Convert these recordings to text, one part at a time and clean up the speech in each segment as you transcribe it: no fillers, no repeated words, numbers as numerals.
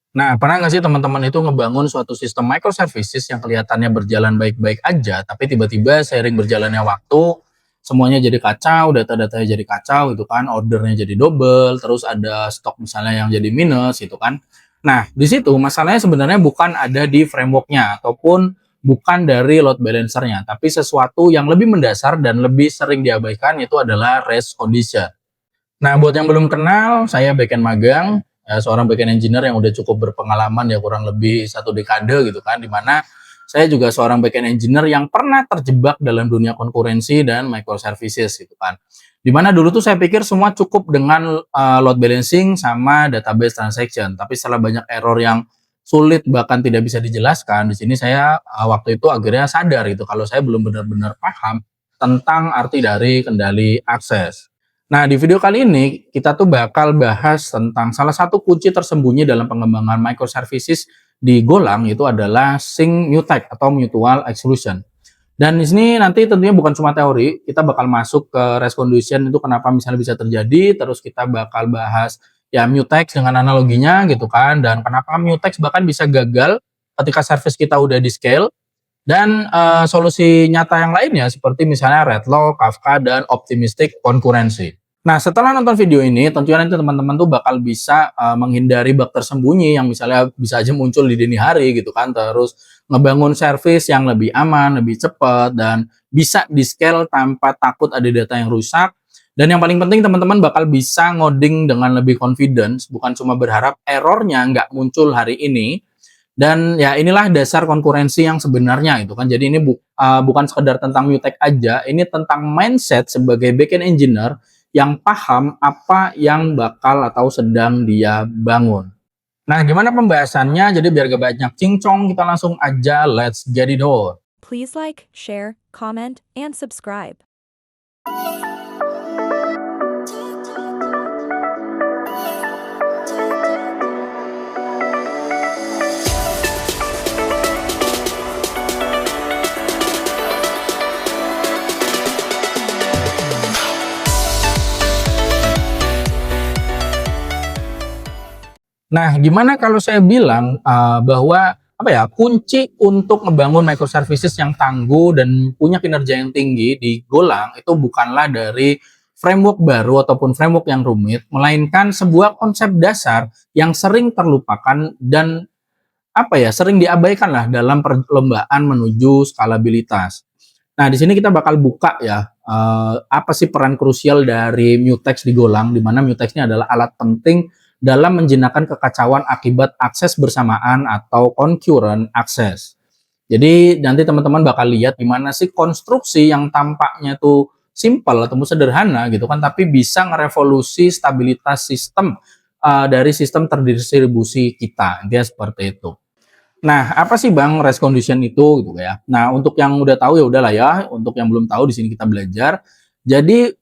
Nah, pernah nggak sih teman-teman itu ngebangun suatu sistem microservices yang kelihatannya berjalan baik-baik aja, tapi tiba-tiba seiring berjalannya waktu, semuanya jadi kacau, data-datanya jadi kacau gitu kan, ordernya jadi double, terus ada stok misalnya yang jadi minus gitu kan. Nah, di situ masalahnya sebenarnya bukan ada di frameworknya ataupun bukan dari load balancernya, tapi sesuatu yang lebih mendasar dan lebih sering diabaikan itu adalah REST condition. Nah, buat yang belum kenal, saya backend magang, seorang backend engineer yang udah cukup berpengalaman ya kurang lebih 1 dekade gitu kan, di mana saya juga seorang backend engineer yang pernah terjebak dalam dunia konkurensi dan microservices gitu kan. Di mana dulu tuh saya pikir semua cukup dengan load balancing sama database transaction, tapi setelah banyak error yang sulit bahkan tidak bisa dijelaskan, di sini saya waktu itu akhirnya sadar gitu kalau saya belum benar-benar paham tentang arti dari kendali akses. Nah, di video kali ini kita tuh bakal bahas tentang salah satu kunci tersembunyi dalam pengembangan microservices di Golang itu adalah sync mutex atau mutual exclusion. Dan di sini nanti tentunya bukan cuma teori, kita bakal masuk ke REST condition itu kenapa misalnya bisa terjadi, terus kita bakal bahas ya mutex dengan analoginya gitu kan, dan kenapa mutex bahkan bisa gagal ketika service kita udah di scale, dan solusi nyata yang lainnya seperti misalnya Redlock, Kafka, dan optimistic concurrency. Nah, setelah nonton video ini, tentunya nanti teman-teman tuh bakal bisa menghindari bug tersembunyi yang misalnya bisa aja muncul di dini hari gitu kan. Terus ngebangun service yang lebih aman, lebih cepat, dan bisa di-scale tanpa takut ada data yang rusak. Dan yang paling penting teman-teman bakal bisa ngoding dengan lebih confidence, bukan cuma berharap errornya nggak muncul hari ini. Dan ya inilah dasar konkurensi yang sebenarnya itu kan. Jadi ini bukan sekedar tentang Mutex aja, ini tentang mindset sebagai backend engineer yang paham apa yang bakal atau sedang dia bangun. Nah, gimana pembahasannya? Jadi biar gak banyak cincong, kita langsung aja let's get it on. Please like, share, comment, and subscribe. Nah, gimana kalau saya bilang bahwa apa ya kunci untuk membangun microservices yang tangguh dan punya kinerja yang tinggi di Golang itu bukanlah dari framework baru ataupun framework yang rumit, melainkan sebuah konsep dasar yang sering terlupakan dan apa ya sering diabaikan lah dalam perlombaan menuju skalabilitas. Nah, di sini kita bakal buka ya apa sih peran krusial dari mutex di Golang, di mana mutex ini adalah alat penting dalam menjinakkan kekacauan akibat akses bersamaan atau concurrent access. Jadi nanti teman-teman bakal lihat gimana sih konstruksi yang tampaknya tuh simple atau sederhana gitu kan, tapi bisa ngerevolusi stabilitas sistem dari sistem terdistribusi kita. Dia seperti itu. Nah, apa sih Bang REST condition itu gitu ya. Nah, untuk yang udah tahu ya udahlah ya, untuk yang belum tahu di sini kita belajar. Jadi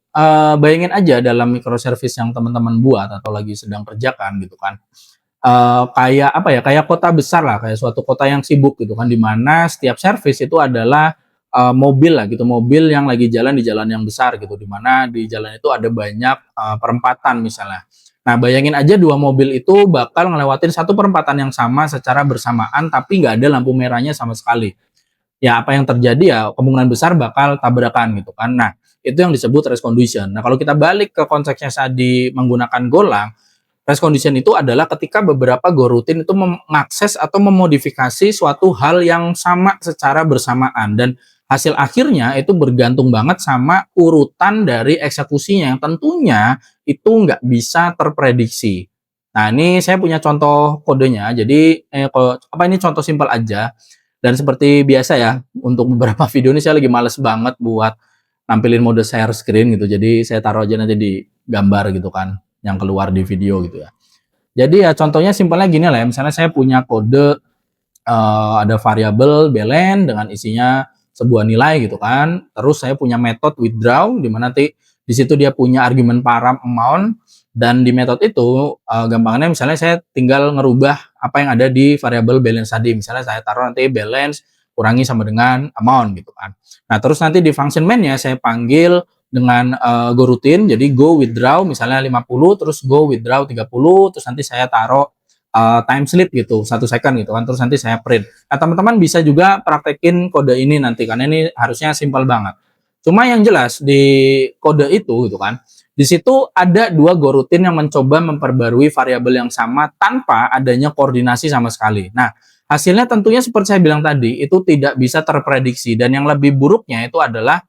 bayangin aja dalam microservice yang teman-teman buat atau lagi sedang kerjakan gitu kan. Kayak apa ya, kayak kota besar lah, kayak suatu kota yang sibuk gitu kan, di mana setiap service itu adalah mobil lah gitu, mobil yang lagi jalan di jalan yang besar gitu, di mana di jalan itu ada banyak perempatan misalnya. Nah, bayangin aja dua mobil itu bakal ngelewatin satu perempatan yang sama secara bersamaan, tapi nggak ada lampu merahnya sama sekali. Ya, apa yang terjadi ya kemungkinan besar bakal tabrakan gitu kan. Nah, itu yang disebut race condition. Nah, kalau kita balik ke konteksnya saat di menggunakan Golang, race condition itu adalah ketika beberapa goroutine itu mengakses atau memodifikasi suatu hal yang sama secara bersamaan, dan hasil akhirnya itu bergantung banget sama urutan dari eksekusinya yang tentunya itu nggak bisa terprediksi. Nah, ini saya punya contoh kodenya. Jadi ini contoh simpel aja. Dan seperti biasa ya, untuk beberapa video ini saya lagi males banget buat nampilin mode share screen gitu. Jadi saya taruh aja nanti di gambar gitu kan, yang keluar di video gitu ya. Jadi ya contohnya simpelnya gini lah ya, misalnya saya punya kode ada variabel belen dengan isinya sebuah nilai gitu kan. Terus saya punya metode withdraw di mana nanti di situ dia punya argumen param amount, dan di metode itu gampangnya misalnya saya tinggal ngerubah apa yang ada di variabel balance tadi. Misalnya saya taruh nanti balance kurangi sama dengan amount gitu kan. Nah, terus nanti di function main-nya saya panggil dengan go routine, jadi go withdraw misalnya 50, terus go withdraw 30, terus nanti saya taruh time slip gitu, 1 second gitu kan, terus nanti saya print. Nah, teman-teman bisa juga praktekin kode ini nanti, karena ini harusnya simpel banget. Cuma yang jelas di kode itu gitu kan, di situ ada 2 go routine yang mencoba memperbarui variabel yang sama tanpa adanya koordinasi sama sekali. Nah, hasilnya tentunya seperti saya bilang tadi, itu tidak bisa terprediksi, dan yang lebih buruknya itu adalah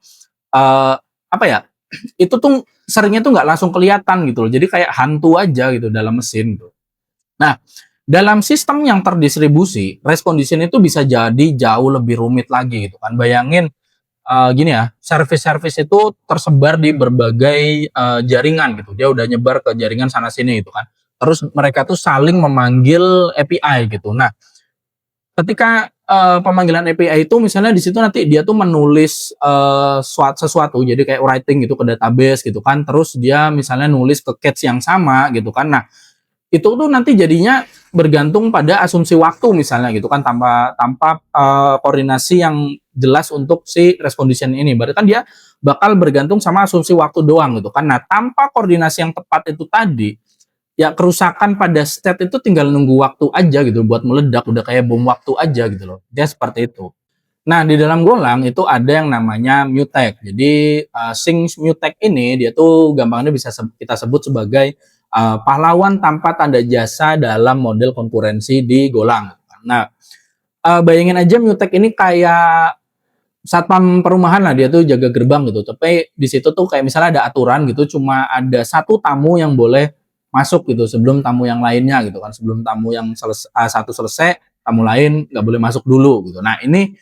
apa ya? Itu tuh seringnya tuh nggak langsung kelihatan gitu loh. Jadi kayak hantu aja gitu dalam mesin gitu. Nah, dalam sistem yang terdistribusi, race condition itu bisa jadi jauh lebih rumit lagi gitu kan. Bayangin gini ya, service-service itu tersebar di berbagai jaringan gitu. Dia udah nyebar ke jaringan sana sini gitu kan. Terus mereka tuh saling memanggil API gitu. Nah, ketika pemanggilan API itu misalnya di situ nanti dia tuh menulis sesuatu, jadi kayak writing gitu ke database gitu kan. Terus dia misalnya nulis ke cache yang sama gitu kan. Nah, itu tuh nanti jadinya bergantung pada asumsi waktu misalnya gitu kan, tanpa tanpa koordinasi yang jelas untuk si race condition ini. Berarti kan dia bakal bergantung sama asumsi waktu doang gitu kan. Nah, tanpa koordinasi yang tepat itu tadi, ya kerusakan pada state itu tinggal nunggu waktu aja gitu buat meledak, udah kayak bom waktu aja gitu loh. Dia seperti itu. Nah, di dalam Golang itu ada yang namanya mutex. Jadi Sync mutex ini dia tuh gampangnya bisa kita sebut sebagai pahlawan tanpa tanda jasa dalam model konkurensi di Golang. Nah, bayangin aja mutex ini kayak satpam perumahan lah, dia tuh jaga gerbang gitu. Tapi di situ tuh kayak misalnya ada aturan gitu, cuma ada 1 tamu yang boleh masuk gitu sebelum tamu yang lainnya gitu kan. Sebelum tamu yang satu selesai, tamu lain nggak boleh masuk dulu gitu. Nah, ini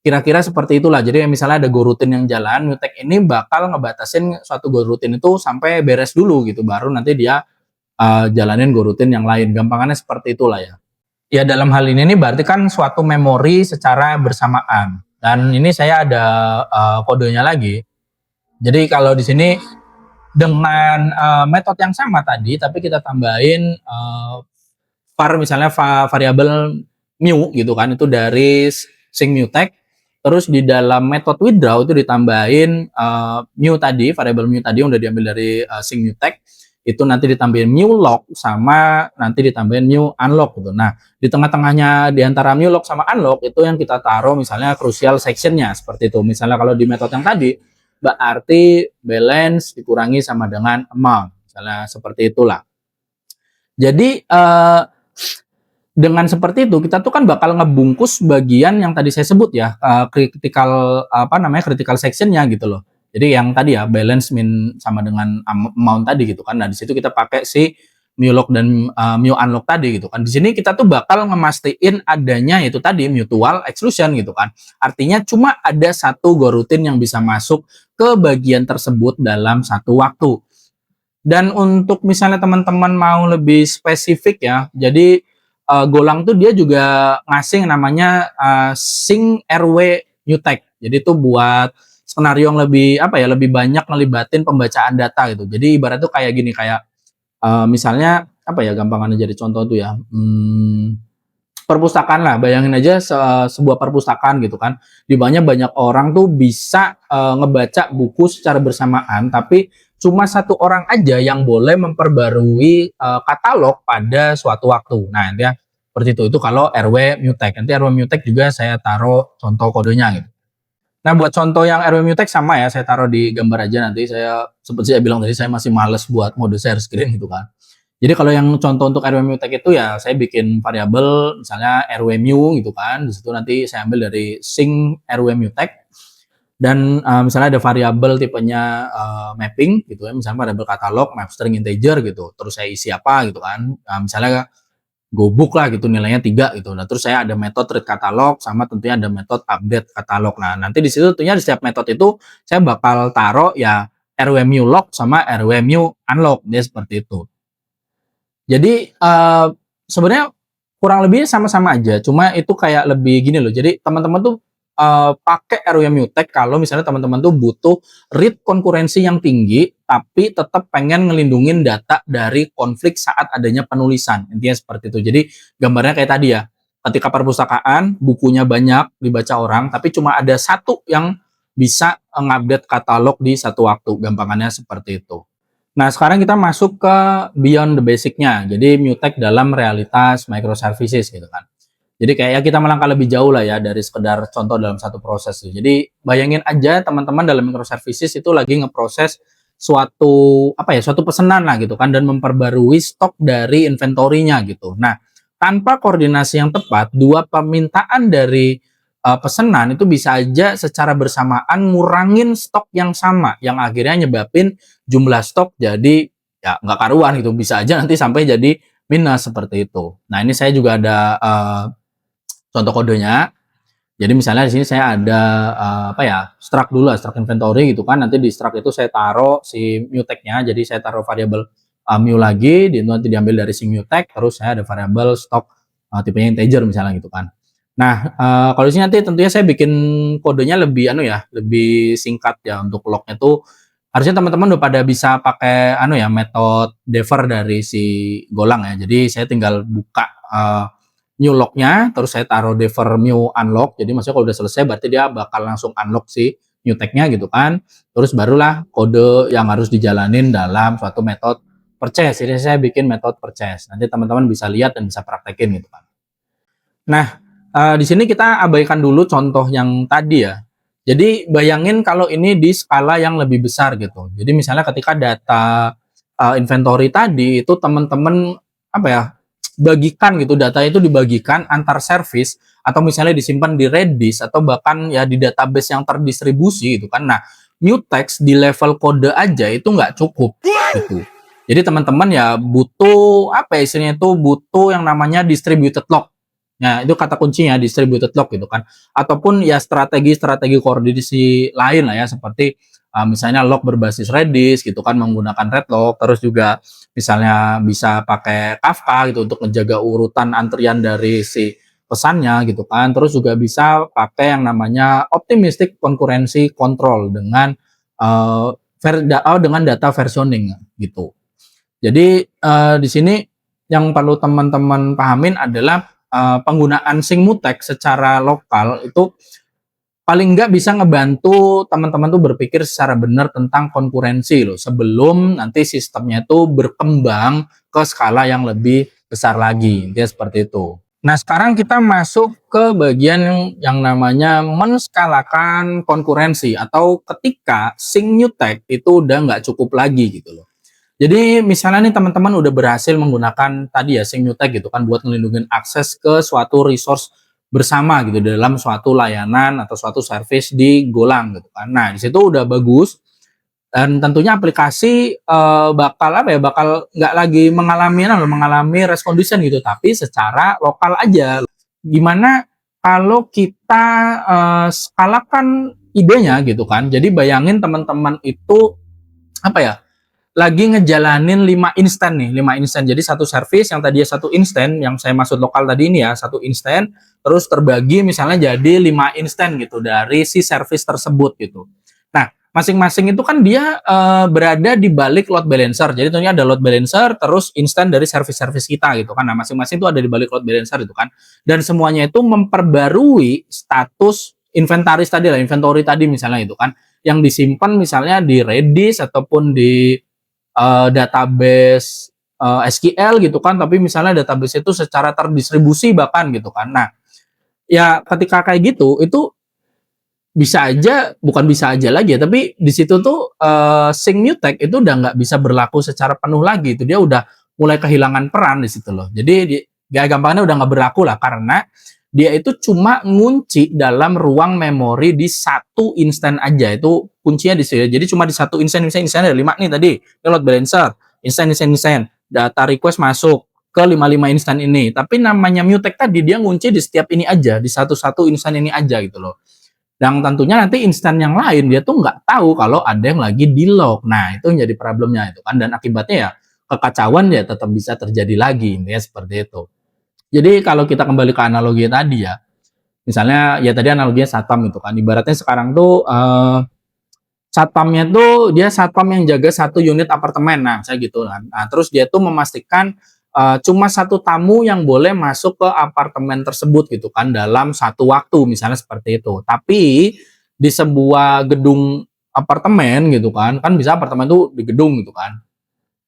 kira-kira seperti itulah. Jadi misalnya ada go routine yang jalan, mutex ini bakal ngebatasin suatu go routine itu sampai beres dulu gitu, baru nanti dia jalanin go routine yang lain. Gampangannya seperti itulah ya. Ya, dalam hal ini nih berarti kan suatu memori secara bersamaan. Dan ini saya ada kodenya lagi. Jadi kalau di sini dengan metode yang sama tadi, tapi kita tambahin misalnya variabel mu gitu kan, itu dari sync mutex. Terus di dalam metode withdraw itu ditambahin mu tadi, variabel mu tadi yang udah diambil dari sync mutex. Itu nanti ditambahin mu lock sama nanti ditambahin mu unlock gitu. Nah, di tengah-tengahnya di antara mu lock sama unlock itu yang kita taruh misalnya crucial sectionnya seperti itu. Misalnya kalau di metode yang tadi berarti balance dikurangi sama dengan amount. Misalnya seperti itulah. Jadi dengan seperti itu kita tuh kan bakal ngebungkus bagian yang tadi saya sebut ya, critical sectionnya gitu loh. Jadi yang tadi ya balance min sama dengan amount tadi gitu kan. Nah, di situ kita pakai si mu lock dan mu unlock tadi gitu kan. Di sini kita tuh bakal ngemastiin adanya itu tadi mutual exclusion gitu kan. Artinya cuma ada satu go routine yang bisa masuk ke bagian tersebut dalam satu waktu. Dan untuk misalnya teman-teman mau lebih spesifik ya, jadi Golang tuh dia juga ngasih namanya sync RW mutex. Jadi itu buat skenario yang lebih lebih banyak ngelibatin pembacaan data gitu. Jadi ibarat tuh kayak gini, kayak misalnya gampangannya jadi contoh tuh ya. Perpustakaan lah, bayangin aja sebuah perpustakaan gitu kan. Di banyak orang tuh bisa ngebaca buku secara bersamaan, tapi cuma 1 orang aja yang boleh memperbarui katalog pada suatu waktu. Nah, dia seperti itu. Itu kalau RW mutex. Nanti RW mutex juga saya taruh contoh kodenya gitu. Nah, buat contoh yang RW mutex sama ya, saya taruh di gambar aja nanti. Saya seperti saya bilang tadi, saya masih males buat mode share screen gitu kan. Jadi kalau yang contoh untuk RW mutex itu ya saya bikin variabel misalnya RW mu gitu kan. Di situ nanti saya ambil dari sync RW mutex. Dan misalnya ada variabel tipenya mapping gitu ya, misalnya variabel katalog map string integer gitu, terus saya isi apa gitu kan, misalnya gobook lah gitu, nilainya 3 gitu. Nah, terus saya ada metode read katalog sama tentunya ada metode update katalog. Nah, nanti di situ tentunya di setiap metode itu saya bakal taruh ya RW mu lock sama RW mu unlock, dia seperti itu. Jadi sebenarnya kurang lebih sama-sama aja, cuma itu kayak lebih gini loh. Jadi teman-teman tuh pakai RW mutex kalau misalnya teman-teman tuh butuh read konkurensi yang tinggi, tapi tetap pengen ngelindungin data dari konflik saat adanya penulisan. Intinya seperti itu. Jadi gambarnya kayak tadi ya, ketika perpustakaan bukunya banyak dibaca orang, tapi cuma ada 1 yang bisa ngupdate katalog di satu waktu. Gampangannya seperti itu. Nah, sekarang kita masuk ke beyond the basic-nya. Jadi Mutex dalam realitas microservices gitu kan. Jadi kayak ya kita melangkah lebih jauh lah ya dari sekedar contoh dalam satu proses. Jadi bayangin aja teman-teman dalam microservices itu lagi ngeproses suatu apa ya, suatu pesanan lah gitu kan dan memperbarui stok dari inventorinya gitu. Nah, tanpa koordinasi yang tepat, dua permintaan dari pesanan itu bisa aja secara bersamaan ngurangin stok yang sama yang akhirnya nyebabin jumlah stok jadi ya nggak karuan gitu. Bisa aja nanti sampai jadi minus seperti itu. Nah, ini saya juga ada contoh kodenya. Jadi misalnya di sini saya ada apa ya, struct dulu lah, struct inventory gitu kan. Nanti di struct itu saya taruh si mutex-nya. Jadi saya taruh variabel mu lagi, itu nanti diambil dari si mutex, terus saya ada variabel stock tipenya integer misalnya gitu kan. Nah, kalau di sini nanti tentunya saya bikin kodenya lebih lebih singkat ya untuk lognya tuh harusnya teman-teman udah pada bisa pakai metode defer dari si Golang ya. Jadi saya tinggal buka new log-nya, terus saya taruh defer mu unlock. Jadi maksudnya kalau udah selesai berarti dia bakal langsung unlock si new tag-nya gitu kan. Terus barulah kode yang harus dijalanin dalam suatu metode purchase. Jadi saya bikin metode purchase. Nanti teman-teman bisa lihat dan bisa praktekin gitu kan. Nah, di sini kita abaikan dulu contoh yang tadi ya. Jadi bayangin kalau ini di skala yang lebih besar gitu. Jadi misalnya ketika data inventory tadi itu teman-teman apa ya, bagikan gitu, data itu dibagikan antar service atau misalnya disimpan di Redis atau bahkan ya di database yang terdistribusi gitu kan. Nah, Mutex di level kode aja itu nggak cukup gitu. Jadi teman-teman ya butuh apa ya, istilahnya itu butuh yang namanya distributed log. Nah, itu kata kuncinya distributed log gitu kan. Ataupun ya strategi-strategi koordinasi lain lah ya seperti misalnya log berbasis Redis gitu kan menggunakan Redlog, terus juga misalnya bisa pakai Kafka gitu untuk menjaga urutan antrian dari si pesannya gitu kan. Terus juga bisa pakai yang namanya optimistic concurrency control dengan dengan data versioning gitu. Jadi di sini yang perlu teman-teman pahamin adalah penggunaan Sync Mutex secara lokal itu paling nggak bisa ngebantu teman-teman tuh berpikir secara benar tentang konkurensi loh sebelum nanti sistemnya itu berkembang ke skala yang lebih besar lagi. Intinya seperti itu. Nah, sekarang kita masuk ke bagian yang namanya menskalakan konkurensi atau ketika Sync Mutex itu udah nggak cukup lagi gitu loh. Jadi misalnya nih teman-teman udah berhasil menggunakan tadi ya Sync Mutex gitu kan buat ngelindungin akses ke suatu resource bersama gitu dalam suatu layanan atau suatu service di Golang gitu kan. Nah, di situ udah bagus dan tentunya aplikasi bakal nggak lagi mengalami race condition gitu, tapi secara lokal aja. Gimana kalau kita skalakan idenya gitu kan. Jadi bayangin teman-teman itu apa ya? Lagi ngejalanin 5 instan nih, 5 instan. Jadi satu service yang tadinya satu instan, yang saya maksud lokal tadi ini ya, satu instan, terus terbagi misalnya jadi 5 instan gitu dari si service tersebut gitu. Nah, masing-masing itu kan dia berada di balik load balancer. Jadi tentunya ada load balancer, terus instan dari service-service kita gitu kan. Nah, masing-masing itu ada di balik load balancer itu kan. Dan semuanya itu memperbarui status inventaris tadi lah, inventory tadi misalnya itu kan, yang disimpan misalnya di Redis ataupun di database SQL gitu kan, tapi misalnya database itu secara terdistribusi bahkan gitu kan. Nah, ya ketika kayak gitu itu bisa aja, bukan bisa aja lagi ya, tapi di situ tuh Sync Mutex itu udah nggak bisa berlaku secara penuh lagi. Itu dia udah mulai kehilangan peran di situ loh. Jadi ya gampangnya udah nggak berlaku lah karena dia itu cuma ngunci dalam ruang memori di satu instan aja. Itu kuncinya di sini. Jadi cuma di satu instan ada 5 nih tadi. Ini load balancer, instan. Data request masuk ke 55 instan ini. Tapi namanya Mutex tadi dia ngunci di setiap ini aja, di satu-satu instan ini aja gitu loh. Dan tentunya nanti instan yang lain dia tuh nggak tahu kalau ada yang lagi di log. Nah, itu menjadi problemnya itu kan. Dan akibatnya ya kekacauan ya tetap bisa terjadi lagi. Intinya seperti itu. Jadi kalau kita kembali ke analogi tadi ya, misalnya ya tadi analoginya satpam itu kan, ibaratnya sekarang tuh satpamnya tuh dia satpam yang jaga satu unit apartemen, nah saya gitu kan. Nah, terus dia tuh memastikan cuma satu tamu yang boleh masuk ke apartemen tersebut gitu kan dalam satu waktu misalnya seperti itu. Tapi di sebuah gedung apartemen gitu kan bisa apartemen tuh di gedung gitu kan.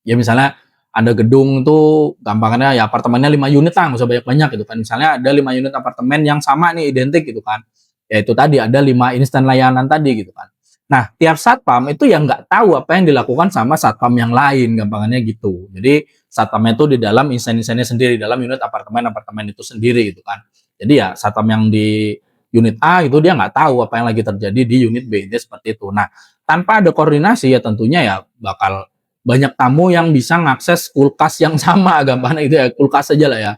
Ya misalnya ada gedung tuh gampangannya ya apartemennya 5 unit lah, nggak usah banyak-banyak gitu kan. Misalnya ada 5 unit apartemen yang sama nih, identik gitu kan. Ya itu tadi ada 5 instan layanan tadi gitu kan. Nah, tiap satpam itu yang nggak tahu apa yang dilakukan sama satpam yang lain, gampangannya gitu. Jadi satpamnya itu di dalam instan-instannya sendiri, dalam unit apartemen-apartemen itu sendiri gitu kan. Jadi ya satpam yang di unit A itu dia nggak tahu apa yang lagi terjadi di unit B, itu seperti itu. Nah, tanpa ada koordinasi ya tentunya ya bakal banyak tamu yang bisa ngakses kulkas yang sama, gampangnya itu ya, kulkas aja lah ya.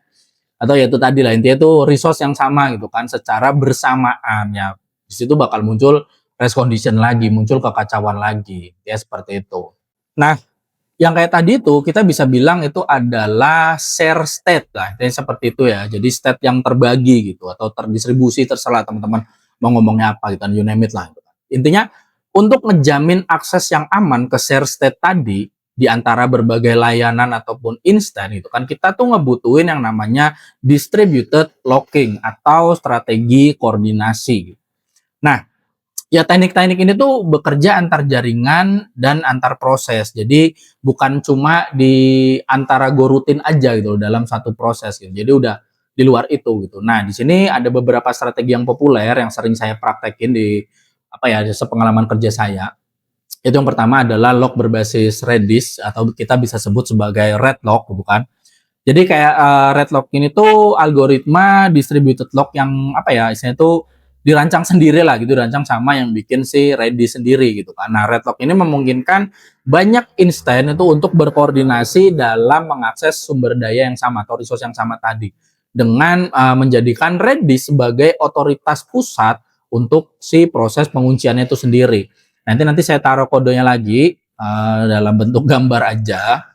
Atau ya itu tadi lah, intinya itu resource yang sama gitu kan, secara bersamaan ya. Di situ bakal muncul race condition lagi, muncul kekacauan lagi, ya seperti itu. Nah, yang kayak tadi itu kita bisa bilang itu adalah share state lah, intinya seperti itu ya. Jadi state yang terbagi gitu atau terdistribusi, terserah teman-teman mau ngomongnya apa gitu, you name it lah. Intinya untuk ngejamin akses yang aman ke share state tadi di antara berbagai layanan ataupun instan itu kan kita tuh ngebutuhin yang namanya distributed locking atau strategi koordinasi. Nah, ya teknik-teknik ini tuh bekerja antar jaringan dan antar proses. Jadi bukan cuma di antara go rutin aja gitu dalam satu proses gitu. Jadi udah di luar itu gitu. Nah, di sini ada beberapa strategi yang populer yang sering saya praktekin di apa ya, sepengalaman kerja saya. Itu yang pertama adalah lock berbasis Redis atau kita bisa sebut sebagai red lock gitu kan. Jadi kayak red lock ini tuh algoritma distributed lock yang apa ya, istilahnya tuh dirancang sendiri lah gitu, dirancang sama yang bikin si Redis sendiri gitu kan. Nah, red lock ini memungkinkan banyak instan itu untuk berkoordinasi dalam mengakses sumber daya yang sama atau resource yang sama tadi dengan menjadikan Redis sebagai otoritas pusat untuk si proses pengunciannya itu sendiri. Nanti saya taruh kodenya lagi dalam bentuk gambar aja.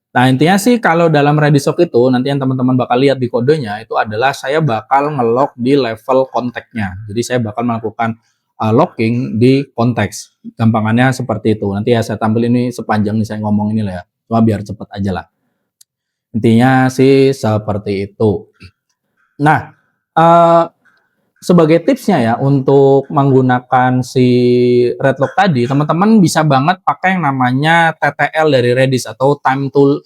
Nah, intinya sih kalau dalam Redis lock itu nanti yang teman-teman bakal lihat di kodenya itu adalah saya bakal nge-lock di level konteksnya. Jadi saya bakal melakukan locking di konteks. Gampangannya seperti itu. Nanti ya saya tampil ini sepanjang nih saya ngomong ini lah ya. Cuma biar cepet aja lah. Intinya sih seperti itu. Nah, sebagai tipsnya ya untuk menggunakan si Redlock tadi, teman-teman bisa banget pakai yang namanya TTL dari Redis atau time to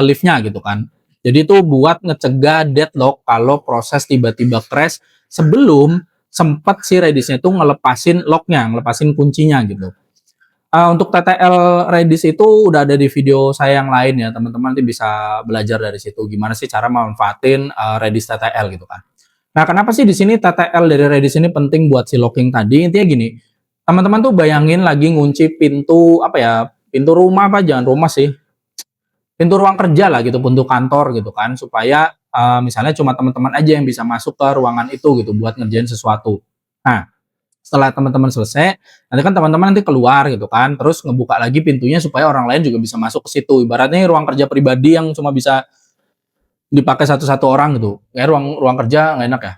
live-nya gitu kan. Jadi itu buat ngecegah deadlock kalau proses tiba-tiba crash sebelum sempat si Redisnya itu ngelepasin locknya, ngelepasin kuncinya gitu. Untuk TTL Redis itu udah ada di video saya yang lain ya, teman-teman nanti bisa belajar dari situ gimana sih cara memanfaatin Redis TTL gitu kan. Nah, kenapa sih di sini TTL dari Redis ini penting buat si locking tadi? Intinya gini, teman-teman tuh bayangin lagi ngunci pintu apa ya, pintu rumah apa jangan rumah sih, pintu ruang kerja lah gitu, pintu kantor gitu kan, supaya misalnya cuma teman-teman aja yang bisa masuk ke ruangan itu gitu buat ngerjain sesuatu. Nah, setelah teman-teman selesai, nanti kan teman-teman nanti keluar gitu kan, terus ngebuka lagi pintunya supaya orang lain juga bisa masuk ke situ. Ibaratnya ruang kerja pribadi yang cuma bisa dipakai satu-satu orang gitu. Kayak ruang kerja nggak enak ya.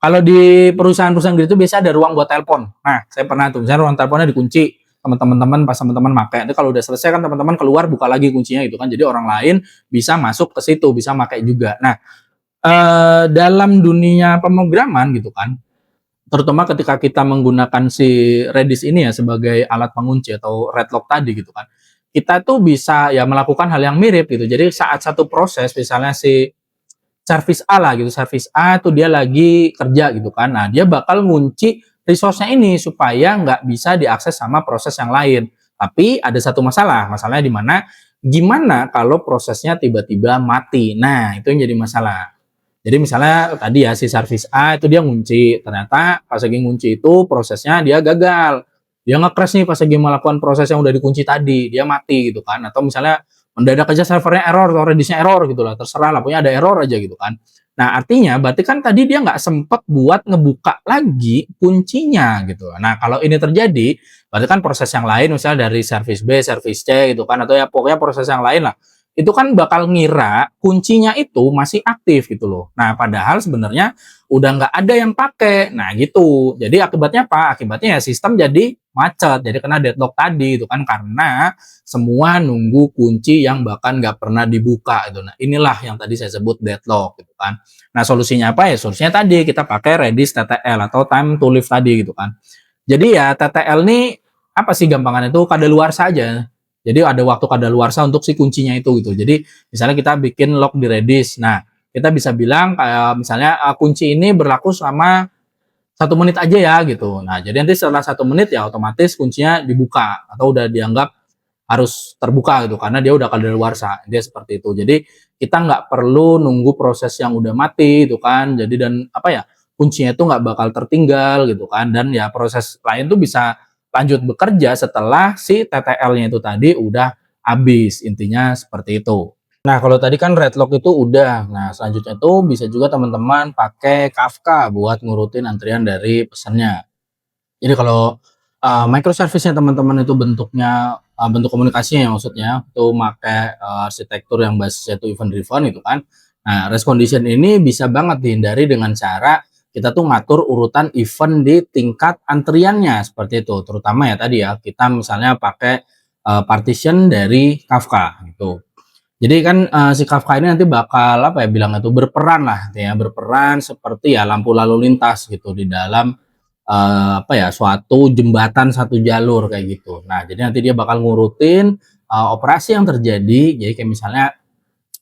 Kalau di perusahaan-perusahaan gitu biasa ada ruang buat telepon. Nah, saya pernah tuh, misalnya ruang teleponnya dikunci, teman-teman pas teman-teman pakai. Nanti kalau udah selesai kan teman-teman keluar buka lagi kuncinya gitu kan. Jadi orang lain bisa masuk ke situ, bisa pakai juga. Nah, dalam dunia pemrograman gitu kan, terutama ketika kita menggunakan si Redis ini ya sebagai alat pengunci atau red lock tadi gitu kan, kita tuh bisa ya melakukan hal yang mirip gitu. Jadi saat satu proses misalnya si service A lah gitu, service A tuh dia lagi kerja gitu kan, nah dia bakal ngunci resource-nya ini supaya nggak bisa diakses sama proses yang lain. Tapi ada satu masalahnya di mana gimana kalau prosesnya tiba-tiba mati. Nah, itu yang jadi masalah. Jadi misalnya tadi ya si service A itu dia ngunci, ternyata pas lagi ngunci itu prosesnya dia gagal. Dia nge-crash nih pas lagi melakukan proses yang udah dikunci tadi, dia mati gitu kan. Atau misalnya mendadak aja servernya error atau Redisnya error gitu lah, terserah lah, pokoknya ada error aja gitu kan. Nah, artinya berarti kan tadi dia nggak sempet buat ngebuka lagi kuncinya gitu. Nah, kalau ini terjadi, berarti kan proses yang lain misalnya dari service B, service C gitu kan, atau ya pokoknya proses yang lain lah, itu kan bakal ngira kuncinya itu masih aktif gitu loh. Nah, padahal sebenarnya udah nggak ada yang pakai. Nah, gitu. Jadi akibatnya apa? Akibatnya ya sistem jadi macet, jadi kena deadlock tadi itu kan karena semua nunggu kunci yang bahkan nggak pernah dibuka itu. Nah, inilah yang tadi saya sebut deadlock gitu kan. Nah, solusinya apa ya? Solusinya tadi kita pakai Redis TTL atau time to live tadi gitu kan. Jadi ya TTL ini apa sih gampangannya itu kadaluarsa saja. Jadi ada waktu kadaluarsa untuk si kuncinya itu gitu. Jadi misalnya kita bikin lock di Redis. Nah, kita bisa bilang kayak misalnya kunci ini berlaku selama 1 menit aja ya gitu. Nah, jadi nanti setelah 1 menit ya otomatis kuncinya dibuka atau udah dianggap harus terbuka gitu karena dia udah kadaluarsa. Dia seperti itu. Jadi kita nggak perlu nunggu proses yang udah mati gitu kan. Jadi dan apa ya, kuncinya itu nggak bakal tertinggal gitu kan. Dan ya proses lain tuh bisa lanjut bekerja setelah si TTL-nya itu tadi udah habis. Intinya seperti itu. Nah, kalau tadi kan Redlock itu udah. Nah, selanjutnya itu bisa juga teman-teman pakai Kafka buat ngurutin antrian dari pesannya. Jadi kalau microservice-nya teman-teman itu bentuknya bentuk komunikasinya ya maksudnya itu pakai arsitektur yang basisnya itu event driven itu kan. Nah, race condition ini bisa banget dihindari dengan cara kita tuh ngatur urutan event di tingkat antriannya seperti itu. Terutama ya tadi ya, kita misalnya pakai partition dari Kafka gitu. Jadi kan si Kafka ini nanti bakal apa ya bilangnya tuh berperan lah ya, berperan seperti ya lampu lalu lintas gitu di dalam apa ya suatu jembatan satu jalur kayak gitu. Nah, jadi nanti dia bakal ngurutin operasi yang terjadi. Jadi kayak misalnya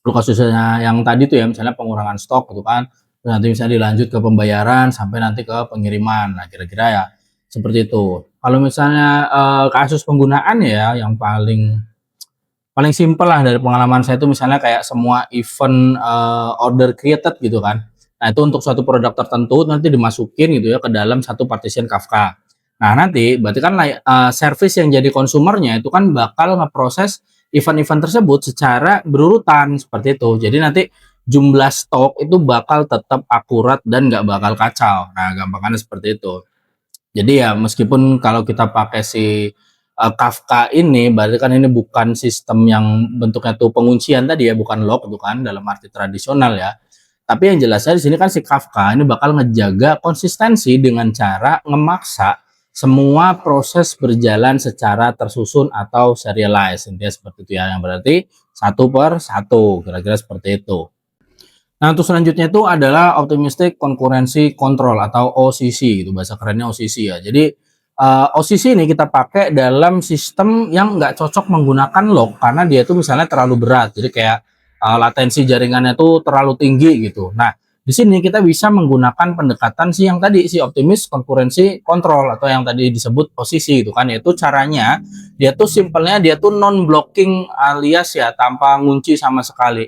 lu kasusnya yang tadi tuh ya misalnya pengurangan stok gitu kan. Terus nanti misalnya dilanjut ke pembayaran sampai nanti ke pengiriman. Nah, kira-kira ya seperti itu. Kalau misalnya kasus penggunaan ya yang paling paling simpel lah dari pengalaman saya itu misalnya kayak semua event order created gitu kan. Nah, itu untuk suatu produk tertentu nanti dimasukin gitu ya ke dalam satu partition Kafka. Nah, nanti berarti kan service yang jadi konsumernya itu kan bakal ngeproses event-event tersebut secara berurutan seperti itu. Jadi nanti jumlah stok itu bakal tetap akurat dan nggak bakal kacau. Nah, gampangannya seperti itu. Jadi ya meskipun kalau kita pakai si Kafka ini berarti kan ini bukan sistem yang bentuknya tuh penguncian tadi ya, bukan lock itu kan dalam arti tradisional ya. Tapi yang jelasnya di sini kan si Kafka ini bakal ngejaga konsistensi dengan cara ngemaksa semua proses berjalan secara tersusun atau serialized. Intinya seperti itu ya, yang berarti satu per satu, kira-kira seperti itu. Nah, untuk selanjutnya itu adalah Optimistic Concurrency Control atau OCC gitu, bahasa kerennya OCC ya. Jadi OCC ini kita pakai dalam sistem yang nggak cocok menggunakan lock karena dia itu misalnya terlalu berat. Jadi kayak latensi jaringannya itu terlalu tinggi gitu. Nah, di sini kita bisa menggunakan pendekatan si yang tadi si Optimistic Concurrency Control atau yang tadi disebut OCC gitu kan, yaitu caranya dia tuh simpelnya dia tuh non blocking alias ya tanpa ngunci sama sekali.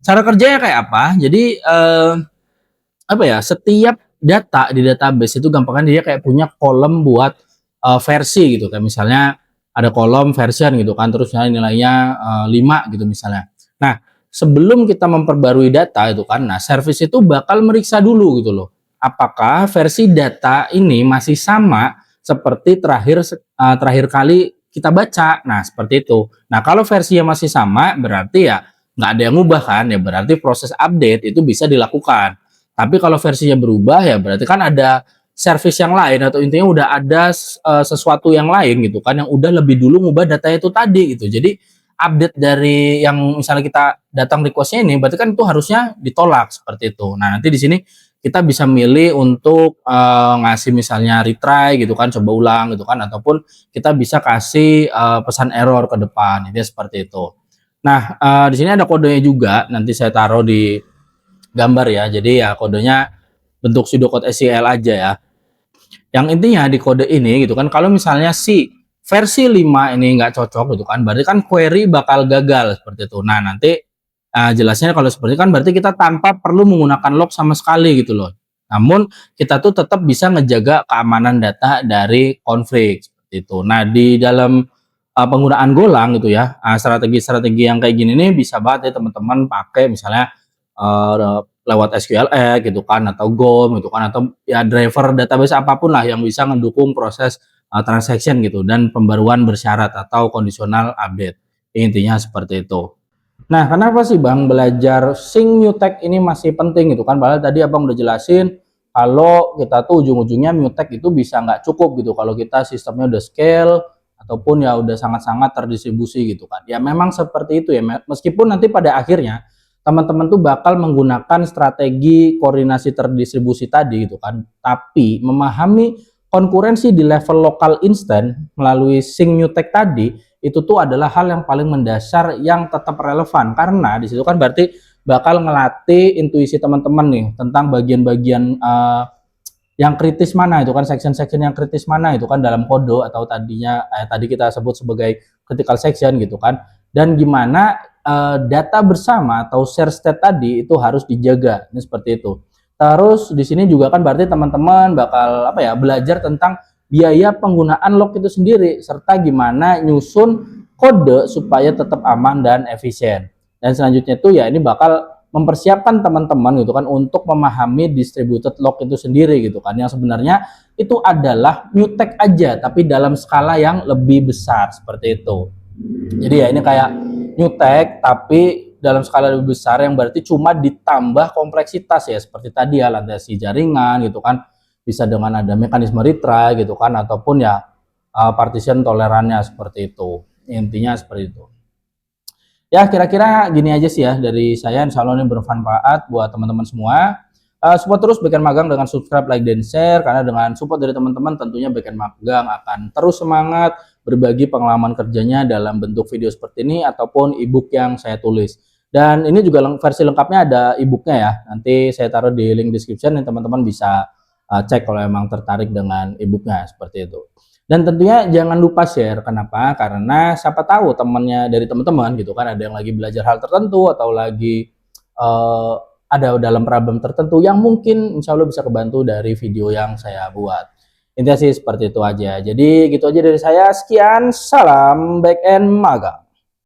Cara kerjanya kayak apa? Jadi apa ya? Setiap data di database itu gampangnya dia kayak punya kolom buat versi gitu. Kayak misalnya ada kolom version gitu kan, terus nilainya 5 gitu misalnya. Nah, sebelum kita memperbarui data itu kan, nah service itu bakal meriksa dulu gitu loh. Apakah versi data ini masih sama seperti terakhir kali kita baca. Nah, seperti itu. Nah, kalau versinya masih sama berarti ya nggak ada yang ngubah kan ya, berarti proses update itu bisa dilakukan. Tapi kalau versinya berubah ya berarti kan ada service yang lain atau intinya udah ada sesuatu yang lain gitu kan yang udah lebih dulu ngubah data itu tadi gitu. Jadi update dari yang misalnya kita datang requestnya ini berarti kan itu harusnya ditolak seperti itu. Nah, nanti di sini kita bisa milih untuk ngasih misalnya retry gitu kan, coba ulang gitu kan, ataupun kita bisa kasih pesan error ke depan. Ini seperti itu. Nah, di sini ada kodenya juga, nanti saya taruh di gambar ya. Jadi ya kodenya bentuk pseudocode SQL aja ya. Yang intinya di kode ini gitu kan, kalau misalnya si versi 5 ini nggak cocok gitu kan, berarti kan query bakal gagal seperti itu. Nah, nanti jelasnya kalau seperti itu kan berarti kita tanpa perlu menggunakan log sama sekali gitu loh. Namun kita tuh tetap bisa ngejaga keamanan data dari konflik seperti itu. Nah, di dalam penggunaan Golang gitu ya, strategi-strategi yang kayak gini nih bisa banget ya teman-teman pakai misalnya lewat SQLX gitu kan, atau GOM gitu kan, atau ya driver database apapun lah yang bisa mendukung proses transaction gitu dan pembaruan bersyarat atau conditional update. Intinya seperti itu. Nah, kenapa sih Bang belajar Sync Mutex ini masih penting gitu kan? Padahal tadi Abang udah jelasin kalau kita tuh ujung-ujungnya Mutex itu bisa nggak cukup gitu kalau kita sistemnya udah scale ataupun ya udah sangat-sangat terdistribusi gitu kan. Ya memang seperti itu ya, meskipun nanti pada akhirnya teman-teman tuh bakal menggunakan strategi koordinasi terdistribusi tadi gitu kan. Tapi memahami konkurensi di level lokal instan melalui Sync Mutex tadi itu tuh adalah hal yang paling mendasar yang tetap relevan, karena di situ kan berarti bakal ngelatih intuisi teman-teman nih tentang bagian-bagian yang kritis mana itu kan, section-section yang kritis mana itu kan dalam kode, atau tadi kita sebut sebagai critical section gitu kan, dan gimana data bersama atau share state tadi itu harus dijaga, ini seperti itu. Terus di sini juga kan berarti teman-teman bakal belajar tentang biaya penggunaan log itu sendiri, serta gimana nyusun kode supaya tetap aman dan efisien. Dan selanjutnya itu ya ini bakal mempersiapkan teman-teman gitu kan untuk memahami distributed log itu sendiri gitu kan, yang sebenarnya itu adalah mutex aja tapi dalam skala yang lebih besar seperti itu. Jadi ya ini kayak mutex tapi dalam skala lebih besar, yang berarti cuma ditambah kompleksitas ya, seperti tadi ya landasan jaringan gitu kan, bisa dengan ada mekanisme retry gitu kan, ataupun ya partition tolerannya seperti itu. Intinya seperti itu. Ya kira-kira gini aja sih ya dari saya, insya Allah ini bermanfaat buat teman-teman semua. Support terus Backend Magang dengan subscribe, like, dan share, karena dengan support dari teman-teman tentunya Backend Magang akan terus semangat berbagi pengalaman kerjanya dalam bentuk video seperti ini ataupun ebook yang saya tulis. Dan ini juga versi lengkapnya ada ebooknya ya, nanti saya taruh di link description dan teman-teman bisa cek kalau emang tertarik dengan ebooknya seperti itu. Dan tentunya jangan lupa share. Kenapa? Karena siapa tahu temannya dari teman-teman gitu kan, ada yang lagi belajar hal tertentu atau lagi ada dalam problem tertentu yang mungkin insya Allah bisa kebantu dari video yang saya buat. Intinya sih seperti itu aja. Jadi gitu aja dari saya. Sekian, salam Backend Magang.